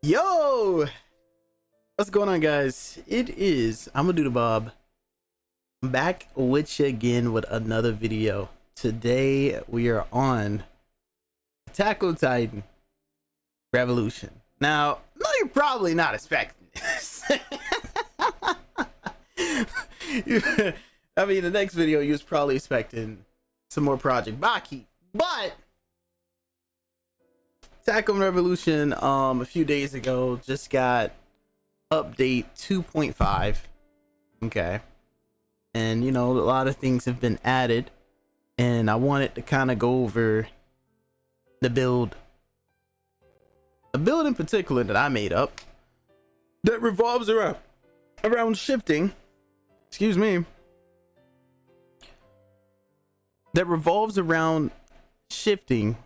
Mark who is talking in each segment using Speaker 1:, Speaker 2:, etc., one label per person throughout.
Speaker 1: Yo, what's going on, guys? It is IMADOODLEBOB back with you again with another video. Today we are on Attack on Titan Revolution. Now, no, you're probably not expecting this. I mean, the next video you was probably expecting some more Project Baki, but Attack on Revolution a few days ago just got update 2.5. okay, and you know, a lot of things have been added, and I wanted to kind of go over the build in particular that I made up that revolves around shifting, excuse me, that revolves around shifting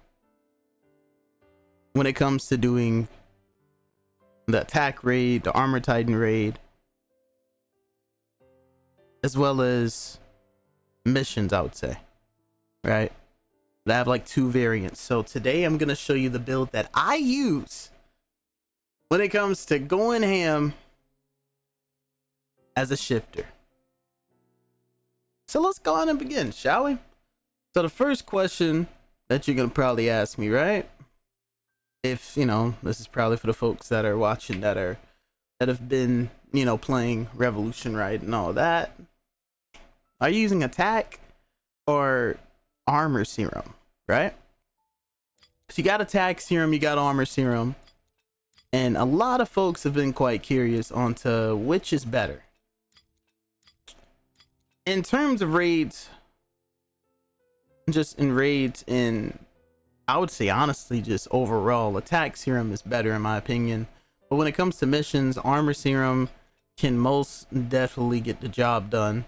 Speaker 1: when it comes to doing the attack raid, the armor titan raid, as well as missions, I would say, right? They have like two variants. So today I'm gonna show you the build that I use when it comes to going ham as a shifter. So let's go on and begin, shall we? So the first question that you're gonna probably ask me, right? If you know, this is probably for the folks that are watching that have been, you know, playing Revolution, right, and all that. Are you using attack or armor serum, right? So you got attack serum, you got armor serum, and a lot of folks have been quite curious onto which is better. In terms of raids, just in raids, I would say honestly, just overall, attack serum is better in my opinion. But when it comes to missions, armor serum can most definitely get the job done.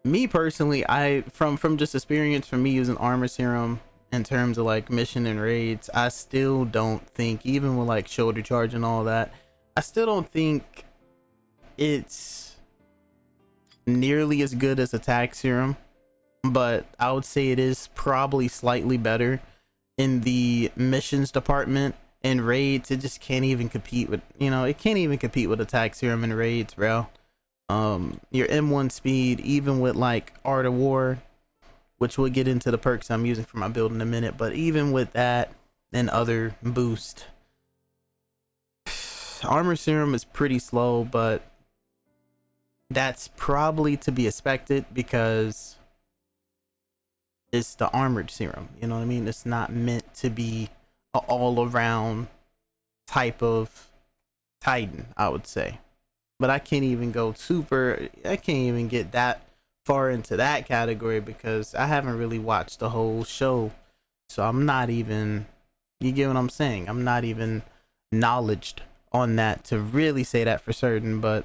Speaker 1: Me personally, from just experience from me using armor serum in terms of like mission and raids, I still don't think, even with like shoulder charge and all that, I still don't think it's nearly as good as attack serum. But I would say it is probably slightly better in the missions department. And raids, it just can't even compete with, you know, it can't even compete with attack serum in raids, bro. Your M1 speed, even with like Art of War, which we'll get into the perks I'm using for my build in a minute, but even with that and other boost, armor serum is pretty slow, but that's probably to be expected because it's the armored serum, you know what I mean? It's not meant to be an all-around type of Titan, I would say. But I can't even I can't even get that far into that category because I haven't really watched the whole show. So I'm not even, you get what I'm saying? I'm not even knowledged on that to really say that for certain, but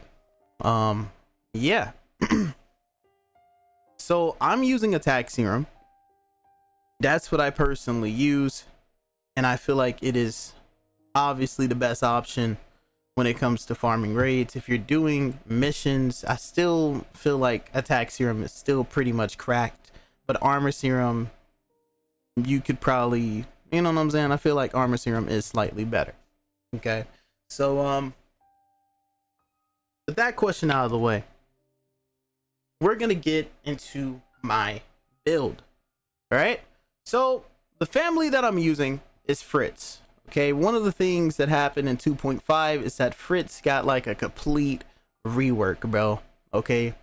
Speaker 1: yeah. So I'm using attack serum. That's what I personally use, and I feel like it is obviously the best option when it comes to farming raids. If you're doing missions, I still feel like attack serum is still pretty much cracked, but armor serum, you could probably, you know what I'm saying? I feel like armor serum is slightly better. Okay, so with that question out of the way, we're gonna get into my build. All right. So the family that I'm using is Fritz. Okay, one of the things that happened in 2.5 is that Fritz got like a complete rework, bro. Okay,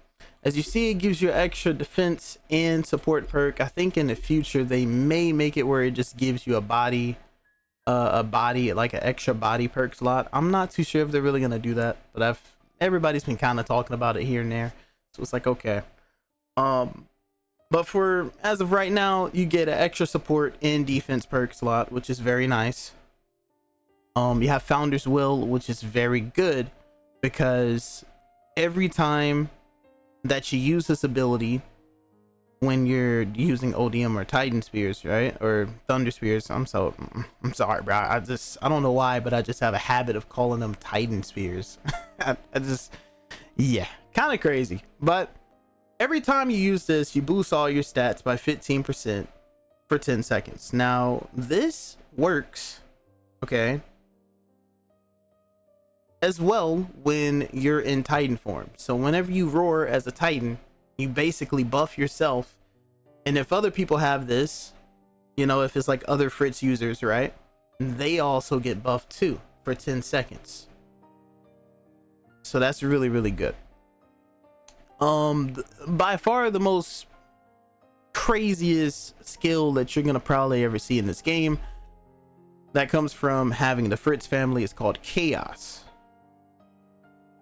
Speaker 1: as you see, it gives you extra defense and support perk. I think in the future they may make it where it just gives you a body like an extra body perk slot. I'm not too sure if they're really gonna do that, but everybody's been kind of talking about it here and there, so it's like, okay. But for as of right now, you get an extra support and defense perk slot, which is very nice. You have Founder's Will, which is very good because every time that you use this ability, when you're using ODM or Titan Spears, right, or Thunder Spears, I'm sorry, bro. I don't know why, but I just have a habit of calling them Titan Spears. Yeah, kind of crazy, but every time you use this, you boost all your stats by 15% for 10 seconds. Now, this works, okay, as well when you're in Titan form. So whenever you roar as a Titan, you basically buff yourself. And if other people have this, you know, if it's like other Fritz users, right, they also get buffed too for 10 seconds. So that's really, really good. By far the most craziest skill that you're gonna probably ever see in this game that comes from having the Fritz family is called Chaos.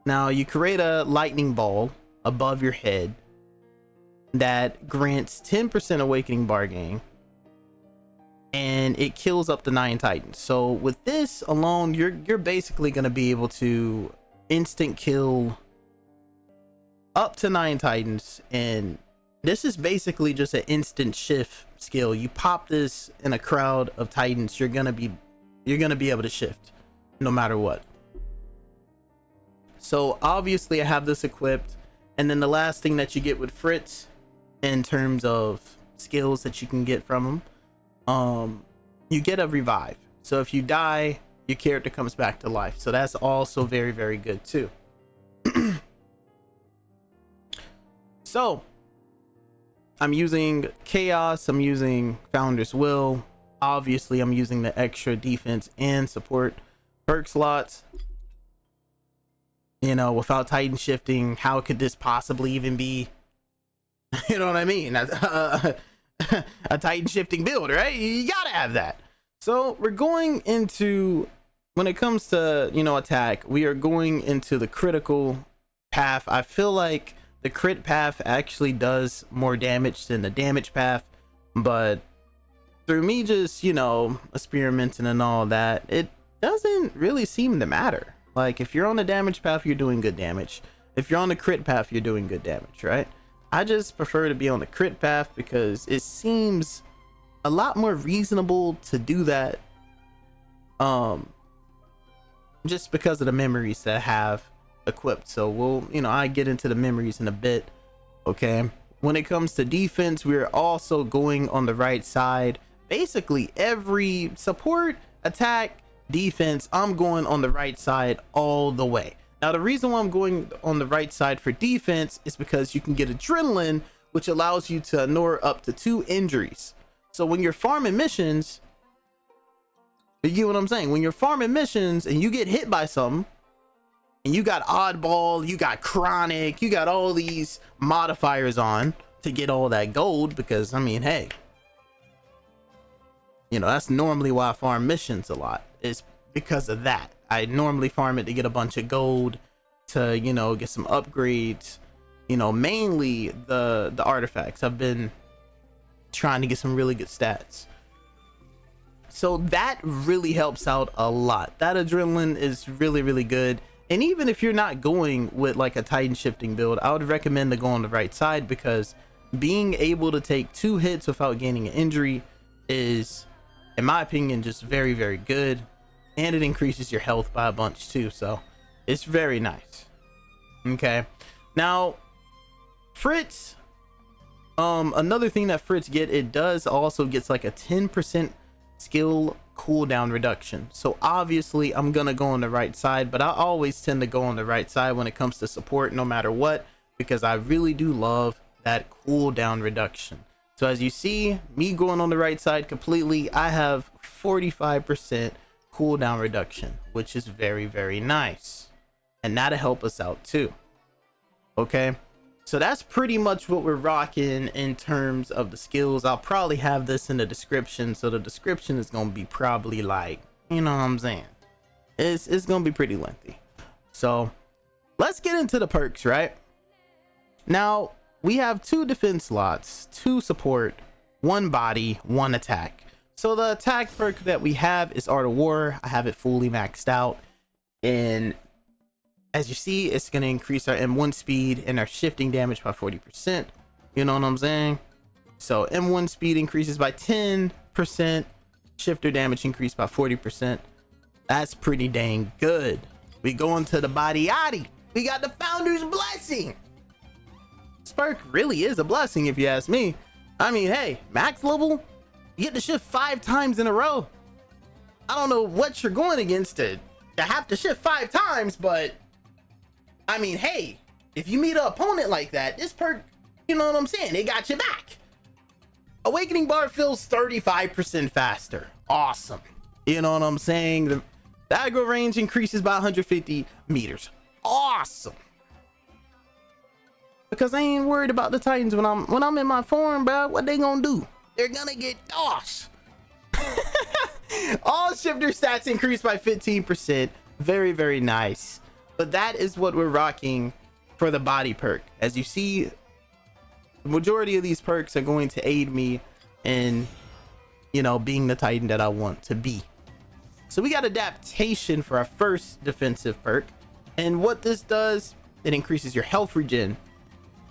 Speaker 1: Now you create a lightning ball above your head that grants 10% awakening bar gain, and it kills up to 9 Titans. So with this alone, you're basically gonna be able to instant kill up to 9 Titans, and this is basically just an instant shift skill. You pop this in a crowd of Titans, you're gonna be able to shift no matter what. So obviously I have this equipped, and then the last thing that you get with Fritz in terms of skills that you can get from him, you get a revive. So if you die, your character comes back to life. So that's also very, very good too. So I'm using Chaos, I'm using Founder's Will, obviously I'm using the extra defense and support perk slots. You know, without Titan shifting, how could this possibly even be, you know what I mean, a Titan shifting build, right? You gotta have that. So we're going into, when it comes to, you know, attack, we are going into the critical path. I feel like the crit path actually does more damage than the damage path, but through me just, you know, experimenting and all that, it doesn't really seem to matter. Like, if you're on the damage path, you're doing good damage. If you're on the crit path, you're doing good damage, right? I just prefer to be on the crit path because it seems a lot more reasonable to do that, just because of the memories that I have equipped. So we'll, you know, I get into the memories in a bit. Okay, when it comes to defense, we're also going on the right side. Basically every support, attack, defense, I'm going on the right side all the way. Now the reason why I'm going on the right side for defense is because you can get adrenaline, which allows you to ignore up to 2 injuries. So when you're farming missions, you get what I'm saying, when you're farming missions and you get hit by something, and you got oddball, you got chronic, you got all these modifiers on to get all that gold, because I mean, hey, you know, that's normally why I farm missions a lot, is because of that. I normally farm it to get a bunch of gold, to, you know, get some upgrades, you know, mainly the artifacts. I've been trying to get some really good stats. So that really helps out a lot. That adrenaline is really, really good. And even if you're not going with like a Titan shifting build, I would recommend to go on the right side, because being able to take 2 hits without gaining an injury is, in my opinion, just very, very good. And it increases your health by a bunch too, so it's very nice. Okay, now Fritz, another thing that Fritz it does also gets like a 10% skill cooldown reduction. So obviously I'm gonna go on the right side, but I always tend to go on the right side when it comes to support, no matter what, because I really do love that cooldown reduction. So as you see me going on the right side completely, I have 45% cooldown reduction, which is very, very nice, and that'll help us out too. Okay, so that's pretty much what we're rocking in terms of the skills. I'll probably have this in the description, so the description is gonna be probably like, you know what I'm saying, it's gonna be pretty lengthy. So let's get into the perks. Right now we have 2 defense slots, 2 support, 1 body, 1 attack. So the attack perk that we have is Art of War. I have it fully maxed out, and as you see, it's going to increase our M1 speed and our shifting damage by 40%. You know what I'm saying? So M1 speed increases by 10%, shifter damage increased by 40%. That's pretty dang good. We go into the body yaddy. We got the Founder's Blessing. This perk really is a blessing if you ask me. I mean, hey, max level, you get to shift 5 times in a row. I don't know what you're going against to have to shift 5 times, but I mean, hey, if you meet an opponent like that, this perk, you know what I'm saying, it got you back. Awakening bar fills 35% faster. Awesome. You know what I'm saying? The aggro range increases by 150 meters. Awesome. Because I ain't worried about the Titans when I'm in my form, bro. What they gonna do? They're gonna get DOS. All shifter stats increase by 15%. Very, very nice. But that is what we're rocking for the body perk. As you see, the majority of these perks are going to aid me in, you know, being the Titan that I want to be. So we got adaptation for our first defensive perk. And what this does, it increases your health regen.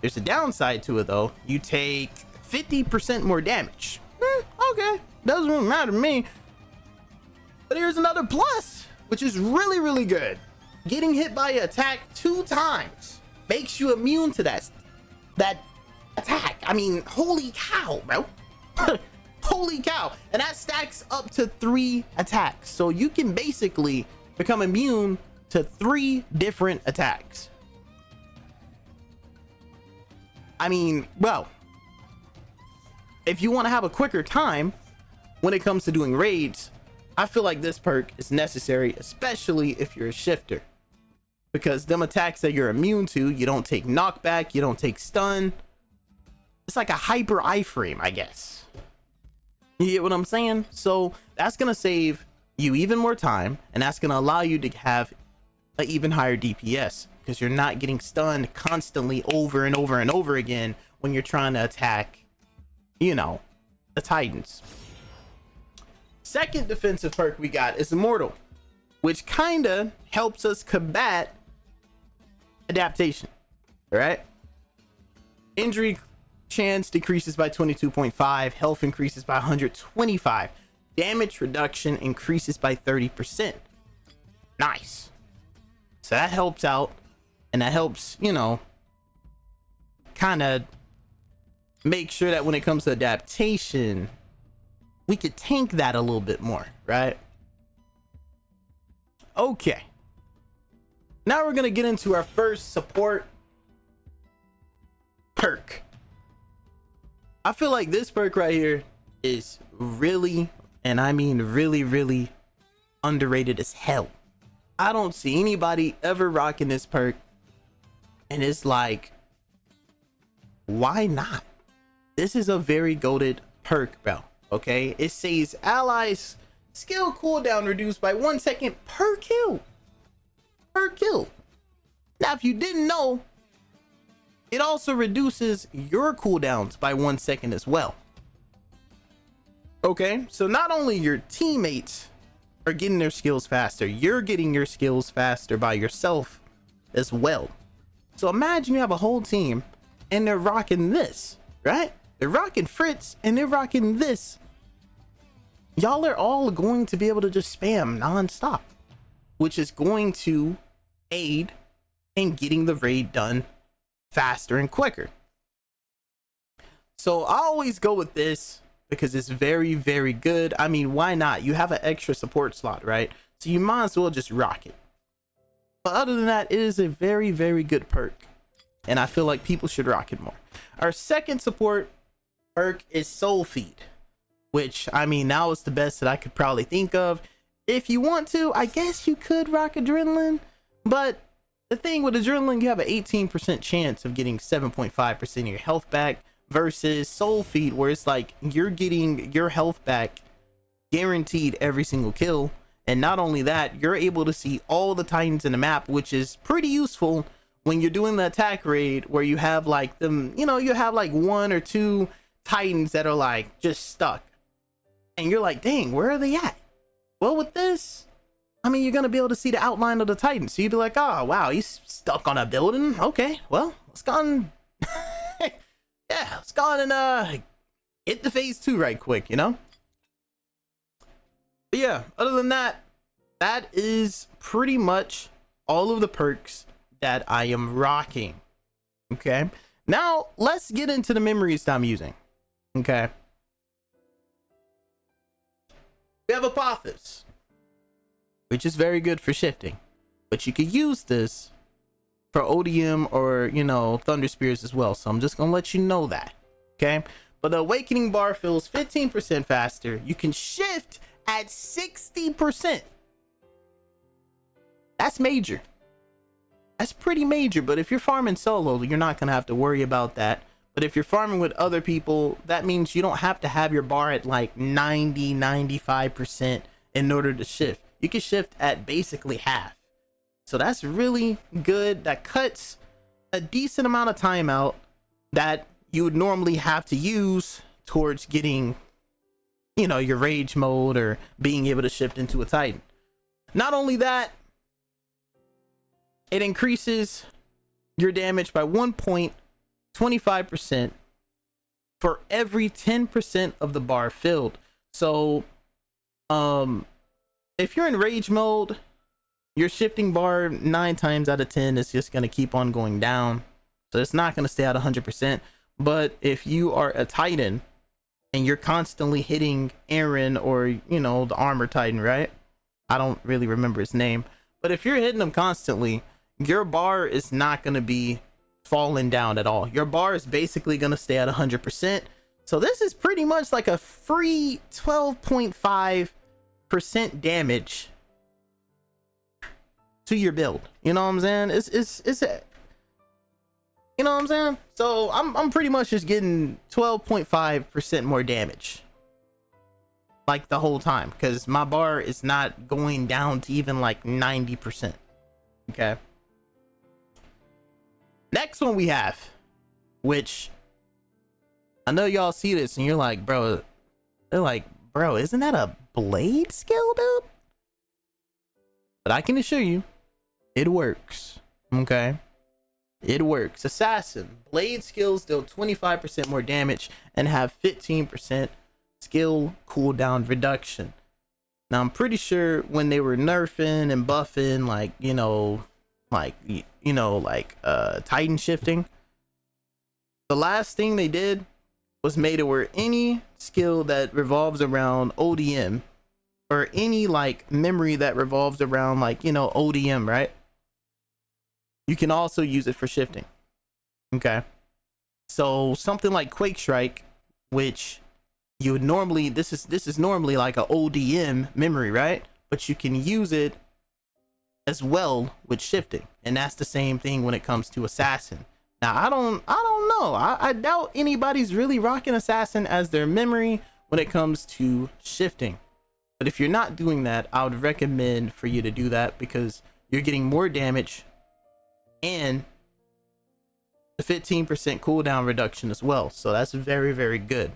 Speaker 1: There's a downside to it though. You take 50% more damage. Okay, doesn't really matter to me. But here's another plus, which is really, really good. Getting hit by an attack 2 times makes you immune to that attack. I mean, holy cow, bro. Holy cow. And that stacks up to 3 attacks. So you can basically become immune to 3 different attacks. I mean, well, if you want to have a quicker time when it comes to doing raids, I feel like this perk is necessary, especially if you're a shifter. Because them attacks that you're immune to, you don't take knockback, you don't take stun. It's like a hyper iframe, I guess. You get what I'm saying? So that's going to save you even more time, and that's going to allow you to have an even higher DPS, because you're not getting stunned constantly over and over and over again when you're trying to attack, you know, the Titans. Second defensive perk we got is Immortal, which kind of helps us combat adaptation. All right, injury chance decreases by 22.5, health increases by 125, damage reduction increases by 30%. Nice. So that helps out, and that helps, you know, kind of make sure that when it comes to adaptation, we could tank that a little bit more, right? Okay, now we're gonna get into our first support perk. I feel like this perk right here is really, and I mean really, really underrated as hell. I don't see anybody ever rocking this perk, and it's like, why not? This is a very goated perk, bro. Okay, it says allies skill cooldown reduced by 1 second per kill. Per kill. Now, if you didn't know, it also reduces your cooldowns by 1 second as well. Okay, so not only your teammates are getting their skills faster, you're getting your skills faster by yourself as well. So imagine you have a whole team and they're rocking this, right? They're rocking Fritz and they're rocking this. Y'all are all going to be able to just spam non-stop, which is going to aid in getting the raid done faster and quicker. So I always go with this because it's very, very good. I mean, why not? You have an extra support slot, right? So you might as well just rock it. But other than that, it is a very, very good perk, and I feel like people should rock it more. Our second support perk is Soulfeed, which, I mean, now it's the best that I could probably think of. If you want to, I guess you could rock Adrenaline, but the thing with Adrenaline, you have an 18% chance of getting 7.5% of your health back, versus Soulfeed, where it's like you're getting your health back guaranteed every single kill. And not only that, you're able to see all the Titans in the map, which is pretty useful when you're doing the attack raid where you have like them, you know, you have like 1 or 2 Titans that are like just stuck, and you're like, dang, where are they at? Well, with this, I mean, you're gonna be able to see the outline of the Titan, so you'd be like, oh wow, he's stuck on a building. Okay, well, let's go and yeah, let's go on and hit the phase 2 right quick, you know. But yeah, other than that, that is pretty much all of the perks that I am rocking. Okay, now let's get into the memories that I'm using. Okay, we have Apophis. which is very good for shifting. But you could use this for ODM or, you know, Thunder Spears as well. So I'm just gonna let you know that, okay? But the Awakening bar fills 15% faster. You can shift at 60%. That's major. That's pretty major. But if you're farming solo, you're not gonna have to worry about that. But if you're farming with other people, that means you don't have to have your bar at like 90-95% in order to shift. You can shift at basically half. So that's really good. That cuts a decent amount of time out that you would normally have to use towards getting, you know, your rage mode or being able to shift into a Titan. Not only that, it increases your damage by 1.25% for every 10% of the bar filled. So if you're in rage mode, your shifting bar 9 times out of 10 is just going to keep on going down. So it's not going to stay at 100%. But if you are a Titan and you're constantly hitting Aaron or, you know, the armor Titan, right? I don't really remember his name. But if you're hitting them constantly, your bar is not going to be falling down at all. Your bar is basically going to stay at 100%. So this is pretty much like a free 12.5% damage to your build. You know what I'm saying? It's you know what I'm saying? So I'm pretty much just getting 12.5% more damage like the whole time, because my bar is not going down to even like 90%. Okay. Next one we have, which I know y'all see this and you're like, bro, they're like, bro, isn't that a blade skill, dude? But I can assure you, it works. Okay. It works. Assassin. Blade skills deal 25% more damage and have 15% skill cooldown reduction. Now, I'm pretty sure when they were nerfing and buffing, like, Titan shifting, the last thing they did was made it where any skill that revolves around ODM or any like memory that revolves around like, you know, ODM, right? You can also use it for shifting. Okay. So something like Quake Strike, which you would normally, this is normally like a ODM memory, right? But you can use it as well with shifting. And that's the same thing when it comes to Assassin. Now, I don't know. I doubt anybody's really rocking Assassin as their memory when it comes to shifting. But if you're not doing that, I would recommend for you to do that, because you're getting more damage and the 15% cooldown reduction as well. So that's very, very good.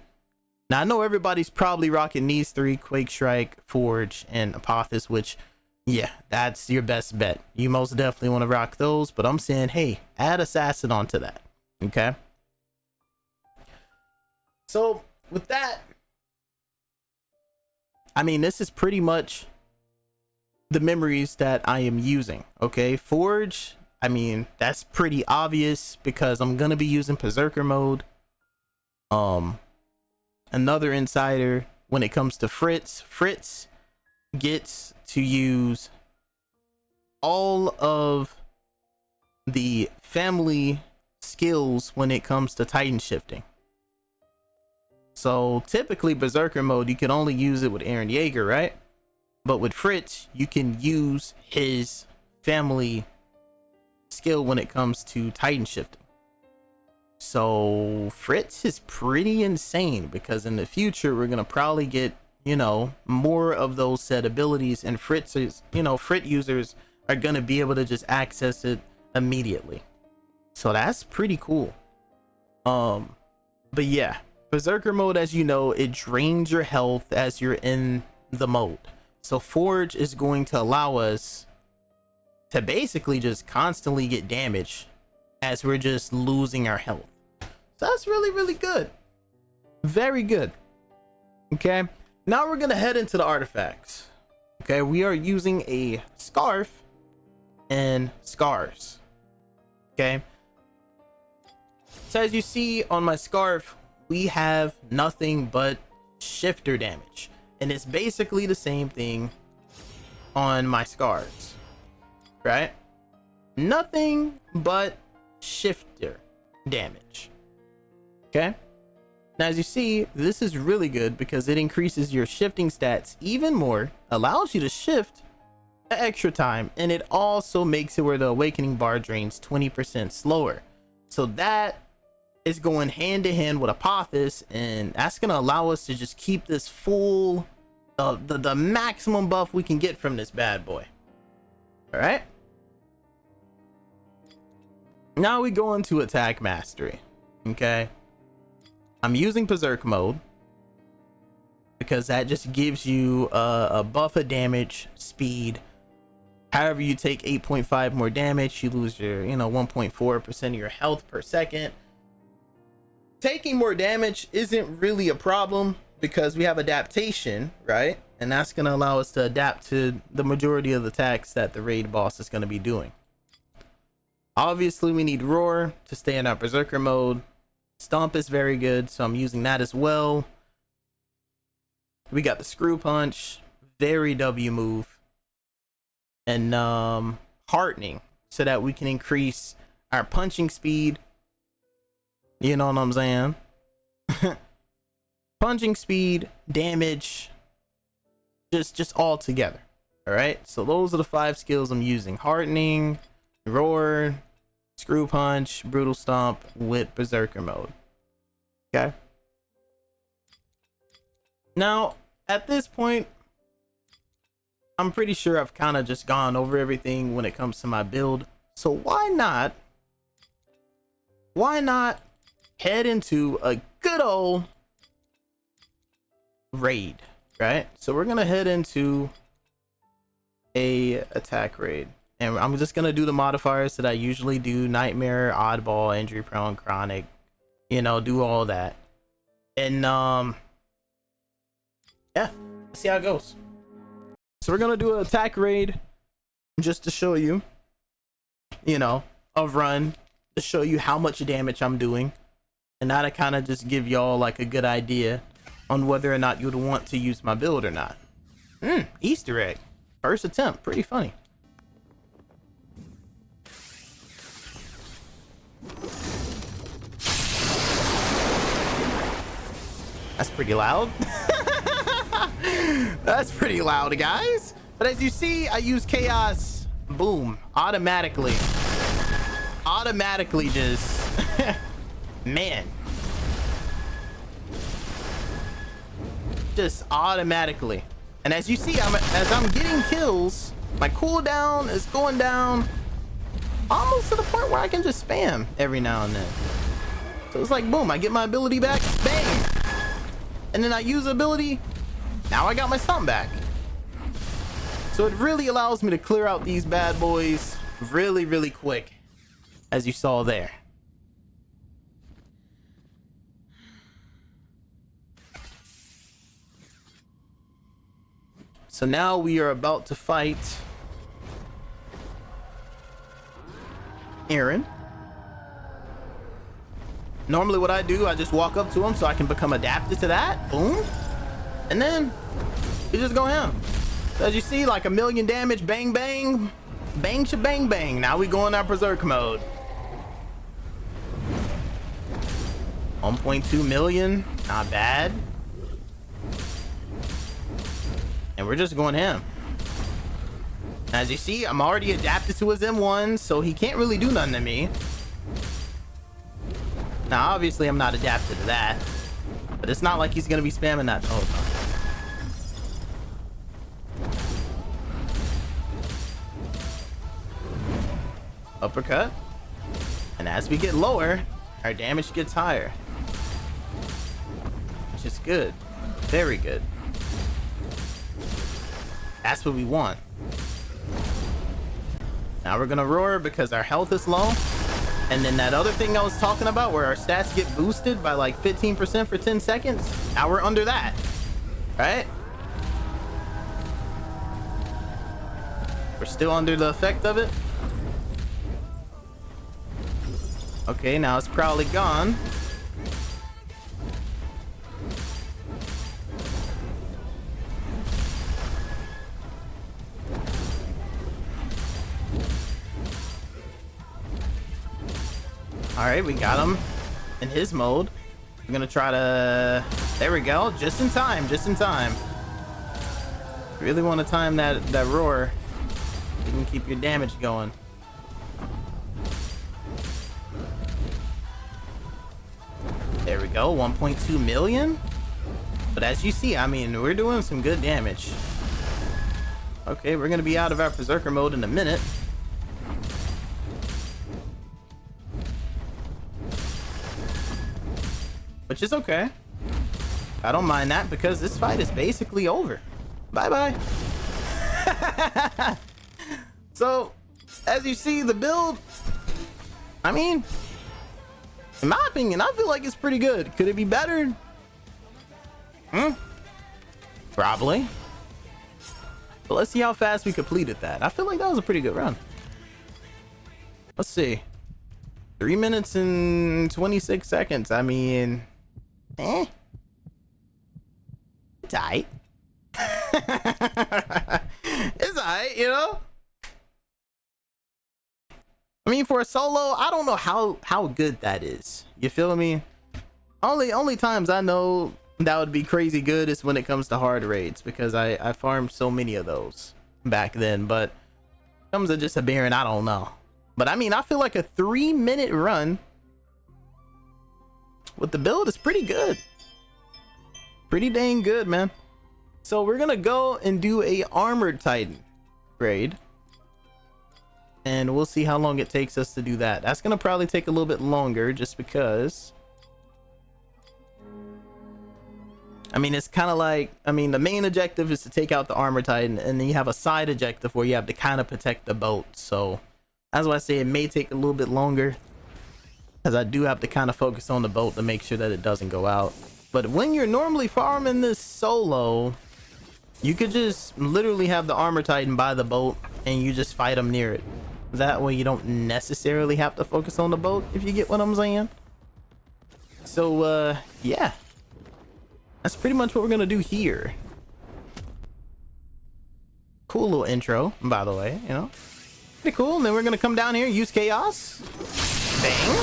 Speaker 1: Now, I know everybody's probably rocking these three: Quake Strike, Forge, and Apophis, which, yeah, that's your best bet. You most definitely want to rock those, but I'm saying, hey, add Assassin onto that. Okay. So with that, I mean, this is pretty much the memories that I am using. Okay. Forge, I mean, that's pretty obvious because I'm going to be using Berserker mode. Another insider when it comes to Fritz gets to use all of the family skills when it comes to Titan shifting. So typically Berserker mode, you can only use it with Eren Yeager, right? But with Fritz, you can use his family skill when it comes to Titan shifting. So Fritz is pretty insane, because in the future we're gonna probably get, you know, more of those set abilities, and Fritz users are gonna be able to just access it immediately. So that's pretty cool. But yeah, Berserker mode, as you know, it drains your health as you're in the mode. So Forge is going to allow us to basically just constantly get damage as we're just losing our health. So that's really, really good. Very good. Okay, now we're gonna head into the artifacts. Okay, we are using a scarf and scars. Okay, so as you see on my scarf, we have nothing but shifter damage, and it's basically the same thing on my scars, right? Nothing but shifter damage. Okay, now as you see, this is really good because it increases your shifting stats even more, allows you to shift an extra time, and it also makes it where the awakening bar drains 20% slower. So that is going hand in hand with Apophis, and that's gonna allow us to just keep this full the maximum buff we can get from this bad boy. All right, now we go into attack mastery. Okay, I'm using berserk mode because that just gives you a buff of damage, speed. However, you take 8.5 more damage, you lose your 1.4% of your health per second. Taking more damage isn't really a problem because we have adaptation, right? And that's going to allow us to adapt to the majority of the attacks that the raid boss is going to be doing. Obviously, we need roar to stay in our berserker mode. Stomp is very good, so I'm using that as well. We got the screw punch, very W move, and heartening, so that we can increase our punching speed. You know what I'm saying? Punching speed, damage, just all together. All right, so those are the 5 skills I'm using: heartening, roar, screw punch, brutal stomp with berserker mode. Okay, now at this point I'm pretty sure I've kind of just gone over everything when it comes to my build, so why not head into a good old raid, right? So we're gonna head into a attack raid, and I'm just gonna do the modifiers that I usually do: nightmare, oddball, injury prone, chronic, do all that. And yeah, let's see how it goes. So we're gonna do an attack raid just to show you, a run to show you how much damage I'm doing, and now to kind of just give y'all like a good idea on whether or not you'd want to use my build or not. Easter egg, first attempt, pretty funny. That's pretty loud. That's pretty loud, guys. But as you see, I use chaos, boom, automatically just man, just automatically. And as you see, as I'm getting kills, my cooldown is going down almost to the point where I can just spam every now and then. So it's like, boom, I get my ability back, bang, and then I use the ability, now I got my stomp back. So it really allows me to clear out these bad boys really, really quick, as you saw there. So now we are about to fight Aaron. Normally what I do, I just walk up to him so I can become adapted to that. Boom. And then you just go ham. So as you see, like 1,000,000 damage, bang, bang, bang, shabang, bang. Now we go in our berserk mode. 1.2 million, not bad. And we're just going ham. As you see, I'm already adapted to his M1, so he can't really do nothing to me. Now, obviously, I'm not adapted to that, but it's not like he's gonna be spamming that the whole time. Uppercut. And as we get lower, our damage gets higher, which is good. Very good. That's what we want. Now we're gonna roar because our health is low. And then that other thing I was talking about where our stats get boosted by like 15% for 10 seconds. Now we're under that, right? We're still under the effect of it. Okay, now it's probably gone. All right, we got him in his mode. I'm gonna try to, there we go, just in time, just in time. Really want to time that roar. You can keep your damage going. There we go, 1.2 million. But as you see, I mean, we're doing some good damage. Okay, we're gonna be out of our berserker mode in a minute. Which is okay. I don't mind that because this fight is basically over. Bye-bye. So, as you see, the build, I mean, in my opinion, I feel like it's pretty good. Could it be better? Probably. But let's see how fast we completed that. I feel like that was a pretty good run. Let's see. 3 minutes and 26 seconds. I mean, it's alright. It's alright, you know? I mean, for a solo, I don't know how good that is. You feel me? Only times I know that would be crazy good is when it comes to hard raids, because I farmed so many of those back then. But comes to just a Baron, I don't know. But I mean, I feel like a 3-minute run with the build is pretty good. Pretty dang good, man. So we're gonna go and do a Armored Titan raid. And we'll see how long it takes us to do that. That's gonna probably take a little bit longer just because, I mean, it's kind of like, I mean, the main objective is to take out the Armored Titan, and then you have a side objective where you have to kind of protect the boat. So that's why I say it may take a little bit longer, because I do have to kind of focus on the boat to make sure that it doesn't go out. But when you're normally farming this solo, you could just literally have the Armored Titan by the boat and you just fight them near it. That way you don't necessarily have to focus on the boat, if you get what I'm saying. So yeah, that's pretty much what we're gonna do here. Cool little intro, by the way, you know, pretty cool. And then we're gonna come down here and use chaos. Bang.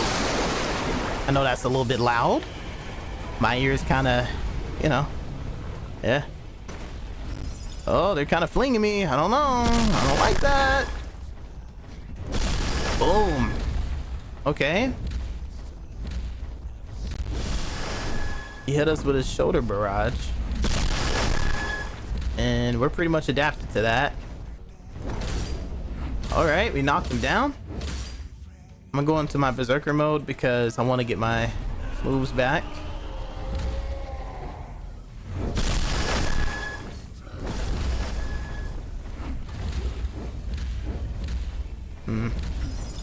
Speaker 1: I know that's a little bit loud. My ears kind of, you know, yeah. Oh, they're kind of flinging me. I don't know. I don't like that. Boom. Okay. He hit us with his shoulder barrage. And we're pretty much adapted to that. Alright, we knocked him down. I'm gonna go into my berserker mode because I want to get my moves back.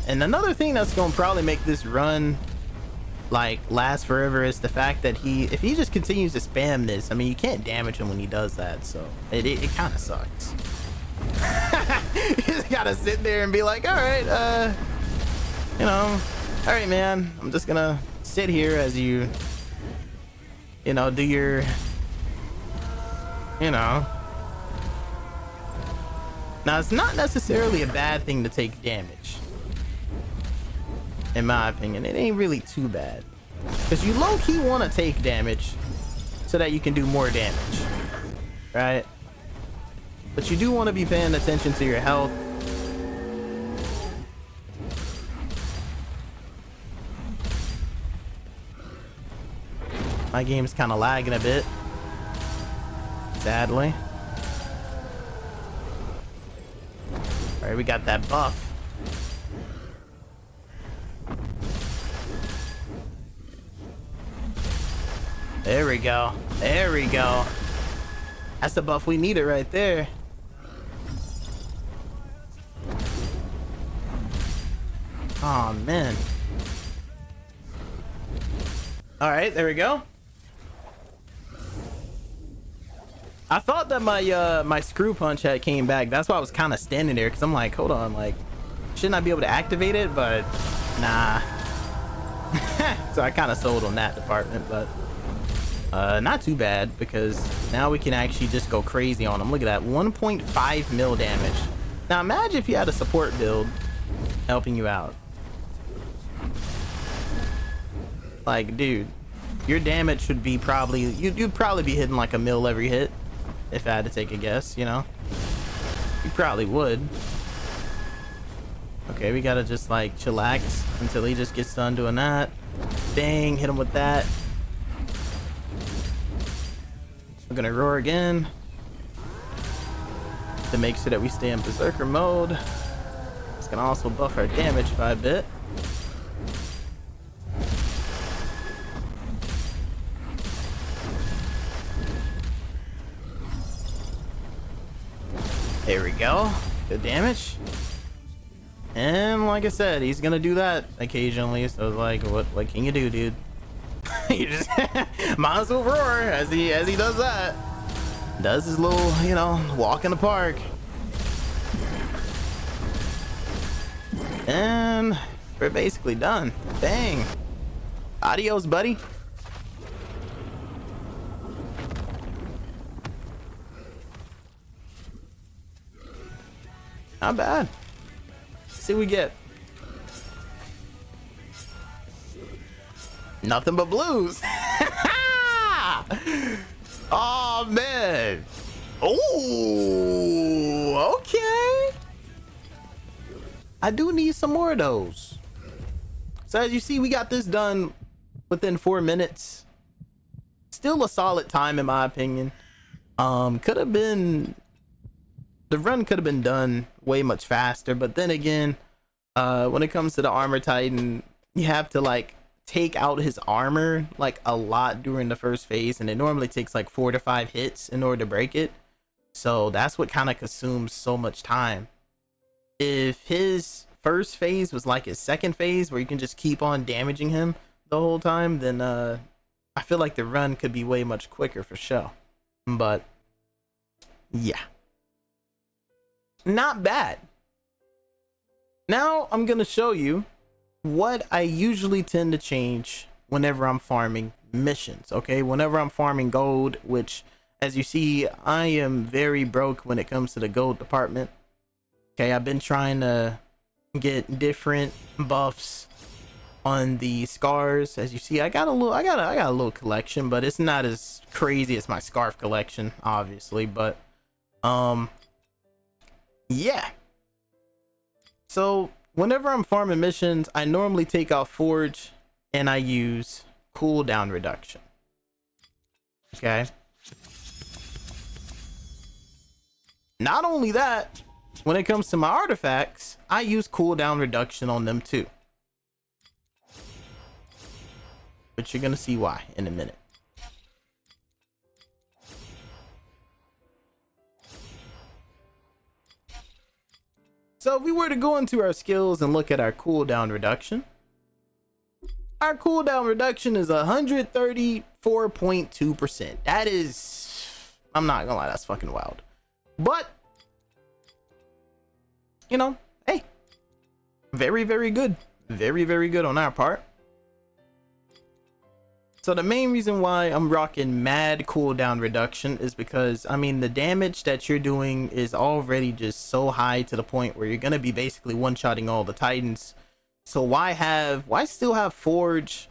Speaker 1: And another thing that's gonna probably make this run like last forever is the fact that if he just continues to spam this, I mean, you can't damage him when he does that, so it kind of sucks. You just gotta sit there and be like, all right, you know, all right, man, I'm just gonna sit here as you know, do your, you know. Now, it's not necessarily a bad thing to take damage. In my opinion, it ain't really too bad, because you low-key want to take damage so that you can do more damage, right? But you do want to be paying attention to your health. My game's kind of lagging a bit, sadly. All right, we got that buff. There we go. There we go. That's the buff we needed right there. Oh man. All right, there we go. I thought that my screw punch had came back. That's why I was kind of standing there, because I'm like, hold on, like, shouldn't I be able to activate it? But nah. So I kind of sold on that department, but not too bad, because now we can actually just go crazy on him. Look at that, 1.5 mil damage. Now imagine if you had a support build helping you out. Like, dude, your damage should be probably, you'd probably be hitting like a mil every hit, if I had to take a guess, you know? You probably would. Okay, we gotta just like chillax until he just gets done doing that. Bang, hit him with that. We're gonna roar again to make sure that we stay in berserker mode. It's gonna also buff our damage by a bit. There we go. Good damage. And like I said, he's gonna do that occasionally. So it's like, what can you do, dude? You just might as well roar as he does that. Does his little, you know, walk in the park. And we're basically done. Bang. Adios, buddy. Not bad. Let's see what we get. Nothing but blues. Oh man. Oh, okay. I do need some more of those. So as you see, we got this done within 4 minutes. Still a solid time in my opinion. Could have been, the run could have been done way much faster, but then again, when it comes to the armor titan, you have to like take out his armor like a lot during the first phase, and it normally takes like 4 to 5 hits in order to break it. So that's what kind of consumes so much time. If his first phase was like his second phase where you can just keep on damaging him the whole time, then I feel like the run could be way much quicker for sure. But yeah, not bad. Now I'm gonna show you what I usually tend to change whenever I'm farming missions. Okay, whenever I'm farming gold, which as you see, I am very broke when it comes to the gold department. Okay, I've been trying to get different buffs on the scars. As you see, I got a little collection, but it's not as crazy as my scarf collection, obviously. But yeah. So whenever I'm farming missions, I normally take out forge and I use cooldown reduction. Okay. Not only that, when it comes to my artifacts, I use cooldown reduction on them too. But you're gonna see why in a minute. So if we were to go into our skills and look at our cooldown reduction, our cooldown reduction is 134.2%. That is, I'm not gonna lie, that's fucking wild. But you know, hey, very, very good. Very, very good on our part. So the main reason why I'm rocking mad cooldown reduction is because, I mean, the damage that you're doing is already just so high to the point where you're going to be basically one-shotting all the titans. So why still have forge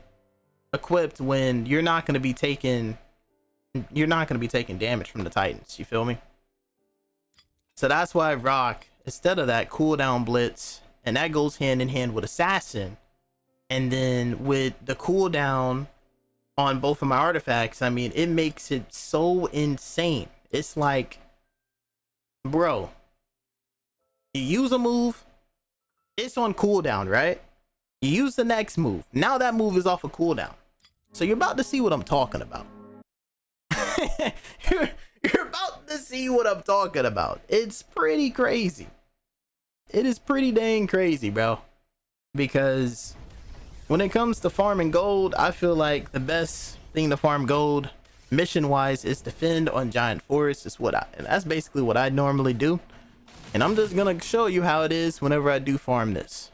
Speaker 1: equipped when you're not going to be taking damage from the titans? You feel me? So that's why I rock, instead of that, cooldown blitz, and that goes hand in hand with assassin. And then with the cooldown on both of my artifacts, I mean, it makes it so insane. It's like, bro, you use a move, it's on cooldown, right? You use the next move, now that move is off of cooldown. So you're about to see what I'm talking about. You're about to see what I'm talking about. It's pretty crazy. It is pretty dang crazy, bro. Because when it comes to farming gold, I feel like the best thing to farm gold mission wise is defend on giant forests. And that's basically what I normally do. And I'm just gonna show you how it is whenever I do farm this.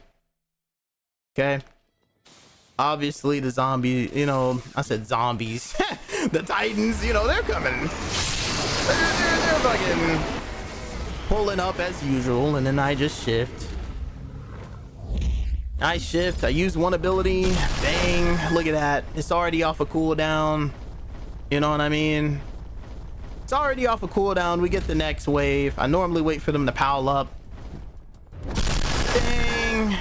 Speaker 1: Okay. Obviously the zombie, you know, I said zombies. The titans, you know, they're coming. They're fucking pulling up as usual, and then I just shift. Nice shift. I used one ability. Bang. Look at that. It's already off a cooldown. You know what I mean? It's already off a cooldown. We get the next wave. I normally wait for them to pile up. Bang.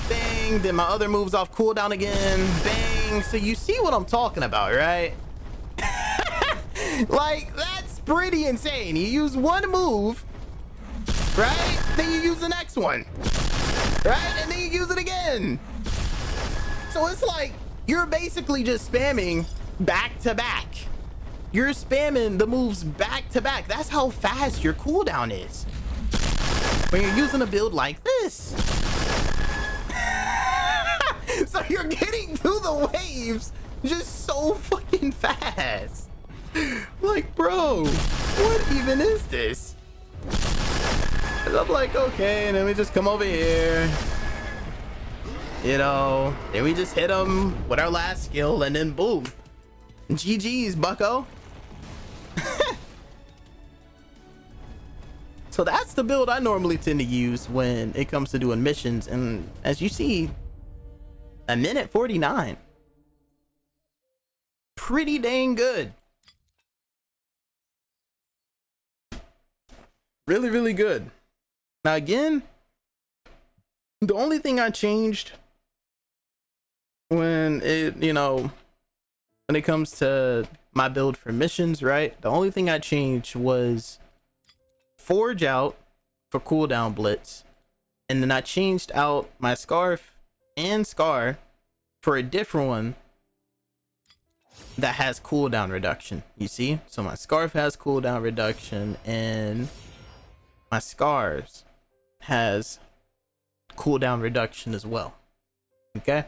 Speaker 1: Bang. Then my other move's off cooldown again. Bang. So you see what I'm talking about, right? Like, that's pretty insane. You use one move, right? Then you use the next one, right? And then you use it again. So it's like you're basically just spamming back to back. You're spamming the moves back to back. That's how fast your cooldown is when you're using a build like this. So you're getting through the waves just so fucking fast. Like, bro, what even is this? And I'm like, okay, and then we just come over here, you know, and we just hit him with our last skill, and then boom, GG's, bucko. So that's the build I normally tend to use when it comes to doing missions, and as you see, a minute 49, pretty dang good. Really, really good. Now again, the only thing I changed when it comes to my build for missions, right? The only thing I changed was Forge out for cooldown blitz, and then I changed out my scarf and scar for a different one that has cooldown reduction. You see? So my scarf has cooldown reduction, and my scars has cooldown reduction as well. Okay,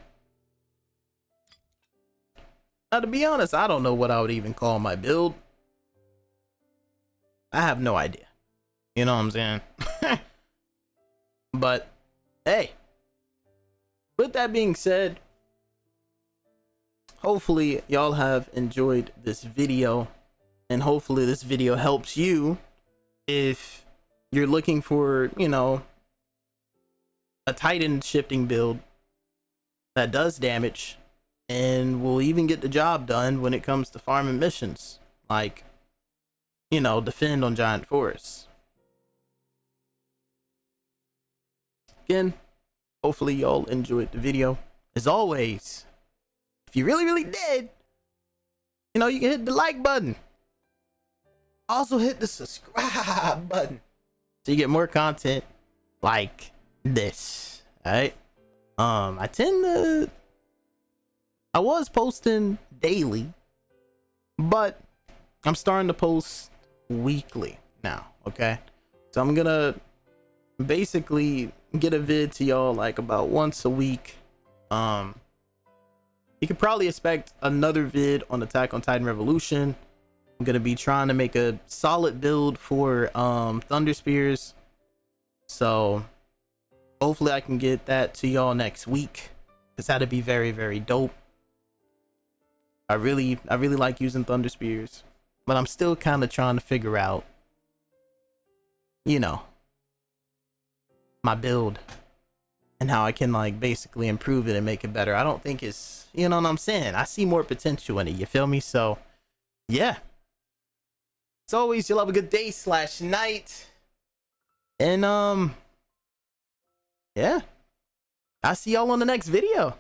Speaker 1: now to be honest, I don't know what I would even call my build. I have no idea, you know what I'm saying? But hey, with that being said, hopefully y'all have enjoyed this video, and hopefully this video helps you if you're looking for, you know, a Titan shifting build that does damage and will even get the job done when it comes to farming missions, like, you know, defend on giant forests. Again, hopefully y'all enjoyed the video. As always, if you really did, you know, you can hit the like button. Also hit the subscribe button so you get more content like this. All right. I was posting daily, but I'm starting to post weekly now. Okay, so I'm gonna basically get a vid to y'all like about once a week. You could probably expect another vid on Attack on Titan Revolution. I'm gonna be trying to make a solid build for Thunder Spears, so hopefully I can get that to y'all next week, because that'd be very dope. I really like using Thunder Spears, but I'm still kind of trying to figure out, you know, my build and how I can like basically improve it and make it better. I don't think it's, you know what I'm saying, I see more potential in it, you feel me? So yeah, as always, you'll have a good day / night, and yeah, I'll see y'all on the next video.